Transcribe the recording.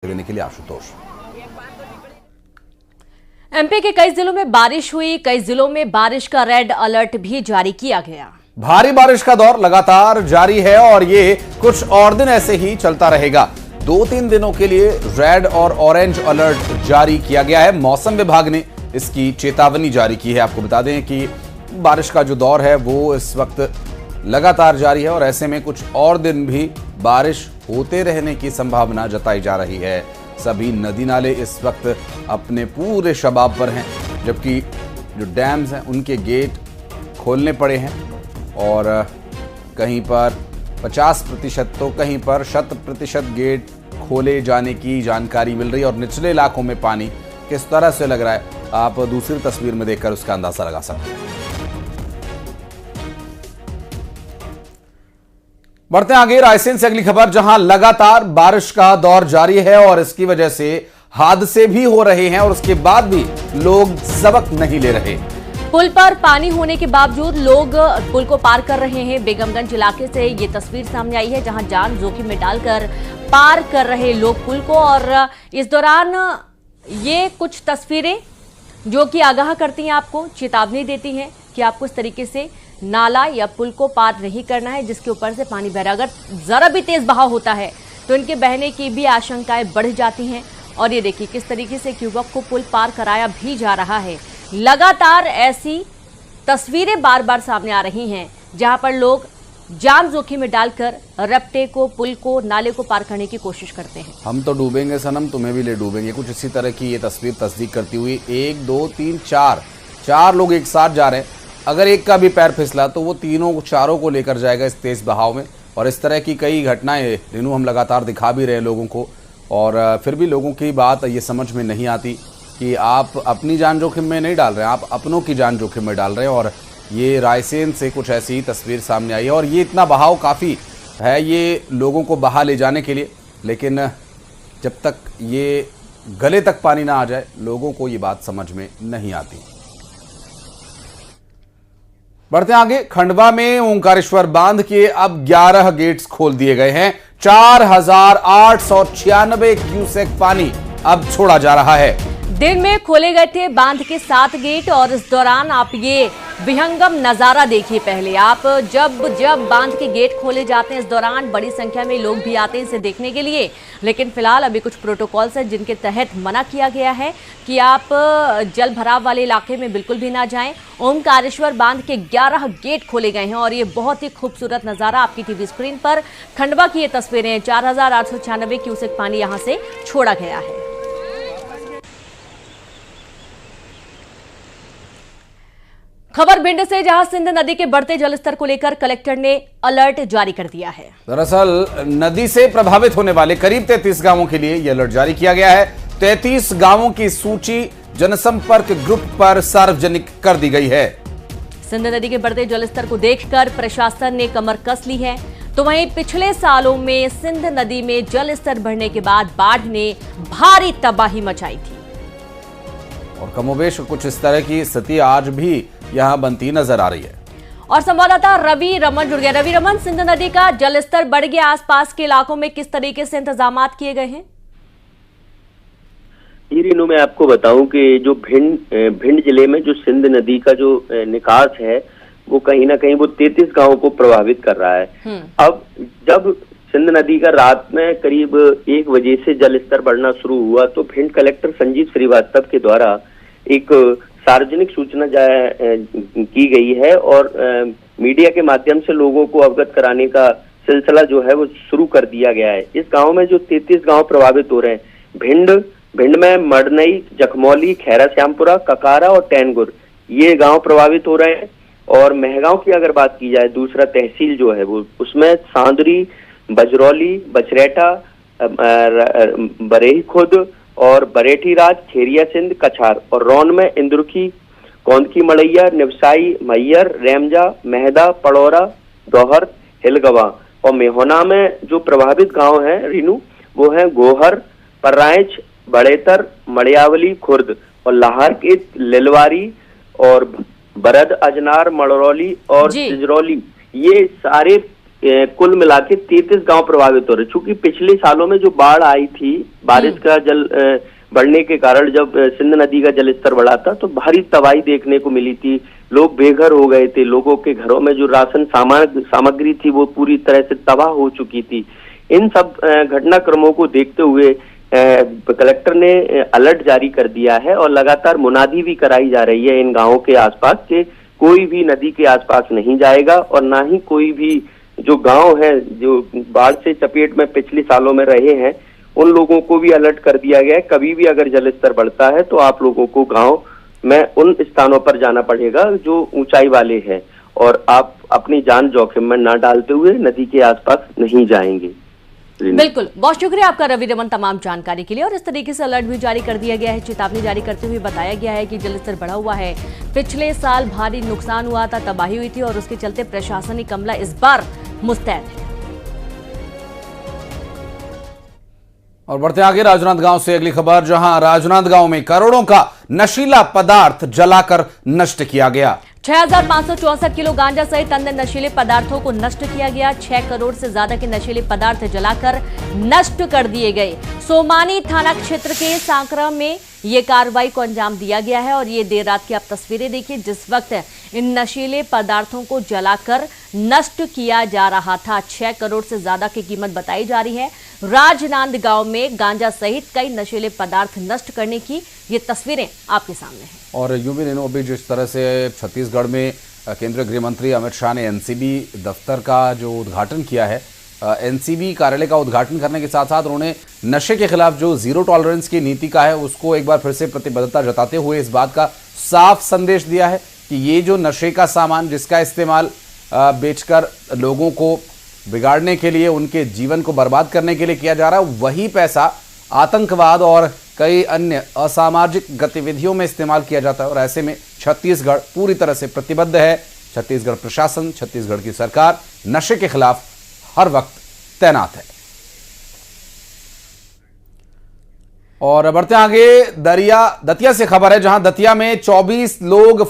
देने के लिए आशुतोष। एमपी के कई जिलों में बारिश हुई, कई जिलों में बारिश का रेड अलर्ट भी जारी किया गया। भारी बारिश का दौर लगातार जारी है और ये कुछ और दिन ऐसे ही चलता रहेगा। 2-3 दिनों के लिए रेड और ऑरेंज अलर्ट जारी किया गया है। मौसम विभाग ने इसकी चेतावनी जारी की है। आपको बता दें कि बारिश का जो दौर है वो इस वक्त लगातार जारी है और ऐसे में कुछ और दिन भी बारिश होते रहने की संभावना जताई जा रही है। सभी नदी नाले इस वक्त अपने पूरे शबाब पर हैं, जबकि जो डैम्स हैं उनके गेट खोलने पड़े हैं और कहीं पर 50% तो कहीं पर 100% गेट खोले जाने की जानकारी मिल रही है। और निचले इलाकों में पानी किस तरह से लग रहा है आप दूसरी तस्वीर में देखकर उसका अंदाजा लगा सकते हैं। बढ़ते आगे रायसेन से अगली खबर, जहां लगातार बारिश का दौर जारी है और इसकी वजह से हादसे भी हो रहे हैं और उसके बाद भी लोग सबक नहीं ले रहे। पुल पर पानी होने के बावजूद लोग पुल को पार कर रहे हैं। बेगमगंज इलाके से ये तस्वीर सामने आई है, जहां जान जोखिम में डालकर पार कर रहे लोग पुल को। और इस दौरान ये कुछ तस्वीरें जो कि आगाह करती हैं, आपको चेतावनी देती हैं कि आपको इस तरीके से नाला या पुल को पार नहीं करना है जिसके ऊपर से पानी बह रहा है। अगर जरा भी तेज बहाव होता है तो इनके बहने की भी आशंकाएं बढ़ जाती हैं। और ये देखिए किस तरीके से एक युवक को पुल पार कराया भी जा रहा है। लगातार ऐसी तस्वीरें बार बार सामने आ रही हैं जहां पर लोग जान जोखिम में डालकर रपटे को, पुल को, नाले को पार करने की कोशिश करते हैं। हम तो डूबेंगे सनम, तुम्हें भी ले डूबेंगे, कुछ इसी तरह की ये तस्वीर तस्दीक करती हुई 1 2 3 4 लोग एक साथ जा रहे हैं। अगर एक का भी पैर फिसला तो वो चारों को लेकर जाएगा इस तेज बहाव में। और इस तरह की कई घटनाएं रिनू हम लगातार दिखा भी रहे हैं लोगों को, और फिर भी लोगों की बात ये समझ में नहीं आती कि आप अपनी जान जोखिम में नहीं डाल रहे हैं, आप अपनों की जान जोखिम में डाल रहे हैं। और ये रायसेन से कुछ ऐसी ही तस्वीर सामने आई है और ये इतना बहाव काफ़ी है ये लोगों को बहा ले जाने के लिए, लेकिन जब तक ये गले तक पानी ना आ जाए लोगों को ये बात समझ में नहीं आती। बढ़ते आगे, खंडवा में ओंकारेश्वर बांध के अब 11 गेट्स खोल दिए गए हैं। 4896 क्यूसेक पानी अब छोड़ा जा रहा है। दिन में खोले गए थे बांध के 7 गेट और इस दौरान आप ये विहंगम नजारा देखिए। पहले आप जब बांध के गेट खोले जाते हैं इस दौरान बड़ी संख्या में लोग भी आते हैं इसे देखने के लिए, लेकिन फिलहाल अभी कुछ प्रोटोकॉल्स हैं जिनके तहत मना किया गया है कि आप जल भराव वाले इलाके में बिल्कुल भी ना जाएं। ओंकारेश्वर बांध के 11 गेट खोले गए हैं और ये बहुत ही खूबसूरत नजारा आपकी टीवी स्क्रीन पर खंडवा की ये तस्वीरें। 4896 क्यूसेक पानी यहां से छोड़ा गया है। खबर भिंड से, जहां सिंध नदी के बढ़ते जलस्तर को लेकर कलेक्टर ने अलर्ट जारी कर दिया है। दरअसल नदी से प्रभावित होने वाले करीब 33 गांवों के लिए यह अलर्ट जारी किया गया है। 33 गांवों की सूची जनसंपर्क ग्रुप पर सार्वजनिक कर दी गई है। सिंध नदी के बढ़ते जलस्तर को देखकर प्रशासन ने कमर कस ली है। तो वहीं पिछले सालों में सिंध नदी में जलस्तर बढ़ने के बाद बाढ़ ने भारी तबाही मचाई थी और कमोबेश कुछ इस तरह की स्थिति आज भी यहां बनती नजर आ रही है। और संवाददाता रवि रमन जुड़ गया। रवि रमन, सिंध नदी का जलस्तर बढ़ गया, आसपास के इलाकों में किस तरीके से इंतजामात किए गए हैं? रीनू, मैं आपको बताऊं कि जो भिंड जिले में जो सिंध नदी का जो निकास है वो कहीं ना कहीं वो 33 गांवों को प्रभावित कर रहा है। अब जब सिंध नदी का रात में करीब 1 बजे से जलस्तर बढ़ना शुरू हुआ तो भिंड कलेक्टर संजीव श्रीवास्तव के द्वारा एक सार्वजनिक सूचना की गई है और मीडिया के माध्यम से लोगों को अवगत कराने का सिलसिला जो है वो शुरू कर दिया गया है। इस गांव में जो 33 गांव प्रभावित हो रहे हैं, भिंड में मडनई, जखमौली, खैरा श्यामपुरा, ककारा और टैनगुर, ये गांव प्रभावित हो रहे हैं। और महगांव की अगर बात की जाए, दूसरा तहसील जो है वो उसमें सांदरी, बजरौली, बछरेटा, बरेही खुद और बरेठी राज, खेरिया सिंध, कछार और रौन में इंद्रुखी, कौंदकी मड़ैया, निवसाई, मैयर, रेमजा, मेहदा, पड़ौरा, दोहर, हिलगवा और मेहोना में जो प्रभावित गांव हैं रीनू वो हैं गोहर, पर्राइच, बड़ेतर, मड़ियावली, खुर्द और लाहर के लिलवारी और बरद, अजनार, मड़रौली और सिजरौली, ये सारे कुल मिला के 33 गांव प्रभावित हो रहे। चूंकि पिछले सालों में जो बाढ़ आई थी, बारिश का जल बढ़ने के कारण जब सिंध नदी का जलस्तर बढ़ा था तो भारी तबाही देखने को मिली थी। लोग बेघर हो गए थे, लोगों के घरों में जो राशन सामग्री थी वो पूरी तरह से तबाह हो चुकी थी। इन सब घटनाक्रमों को देखते हुए कलेक्टर ने अलर्ट जारी कर दिया है और लगातार मुनादी भी कराई जा रही है इन गांवों के आसपास कि कोई भी नदी के आसपास नहीं जाएगा और ना ही कोई भी जो गांव है जो बाढ़ से चपेट में पिछले सालों में रहे हैं उन लोगों को भी अलर्ट कर दिया गया है। कभी भी अगर जलस्तर बढ़ता है तो आप लोगों को गांव में उन स्थानों पर जाना पड़ेगा जो ऊंचाई वाले हैं और आप अपनी जान जोखिम में ना डालते हुए नदी के आसपास नहीं जाएंगे। बिल्कुल, बहुत शुक्रिया आपका रवि रमन तमाम जानकारी के लिए। और इस तरीके से अलर्ट भी जारी कर दिया गया है, चेतावनी जारी करते हुए बताया गया है कि जलस्तर बढ़ा हुआ है। पिछले साल भारी नुकसान हुआ था, तबाही हुई थी और उसके चलते प्रशासनिक अमला इस बार मुस्तैद है। और बढ़ते आगे राजनांदगांव से अगली खबर, जहां राजनांदगांव में करोड़ों का नशीला पदार्थ जलाकर नष्ट किया गया। 6,564 किलो गांजा सहित अन्य नशीले पदार्थों को नष्ट किया गया। 6 करोड़ से ज्यादा के नशीले पदार्थ जलाकर नष्ट कर दिए गए। सोमानी थाना क्षेत्र के सांकरा में ये कार्रवाई को अंजाम दिया गया है और ये देर रात की आप तस्वीरें देखिए जिस वक्त इन नशीले पदार्थों को जलाकर नष्ट किया जा रहा था। 6 करोड़ से ज्यादा की कीमत बताई जा रही है। राजनांदगांव में गांजा सहित कई नशीले पदार्थ नष्ट करने की ये तस्वीरें आपके सामने हैं। और यूं भी नहीं, अभी जिस तरह से छत्तीसगढ़ में केंद्रीय गृह मंत्री अमित शाह ने एनसीबी दफ्तर का जो उद्घाटन किया है, एनसीबी कार्यालय का उद्घाटन करने के साथ साथ उन्होंने नशे के खिलाफ जो जीरो टॉलरेंस की नीति का है उसको एक बार फिर से प्रतिबद्धता जताते हुए इस बात का साफ संदेश दिया है कि ये जो नशे का सामान जिसका इस्तेमाल बेचकर लोगों को बिगाड़ने के लिए, उनके जीवन को बर्बाद करने के लिए किया जा रहा है, वही पैसा आतंकवाद और कई अन्य असामाजिक गतिविधियों में इस्तेमाल किया जाता है। और ऐसे में छत्तीसगढ़ पूरी तरह से प्रतिबद्ध है। छत्तीसगढ़ प्रशासन, छत्तीसगढ़ की सरकार नशे के खिलाफ हर वक्त तैनात है। और बढ़ते आगे दतिया से खबर है, जहां दतिया में 24 लोग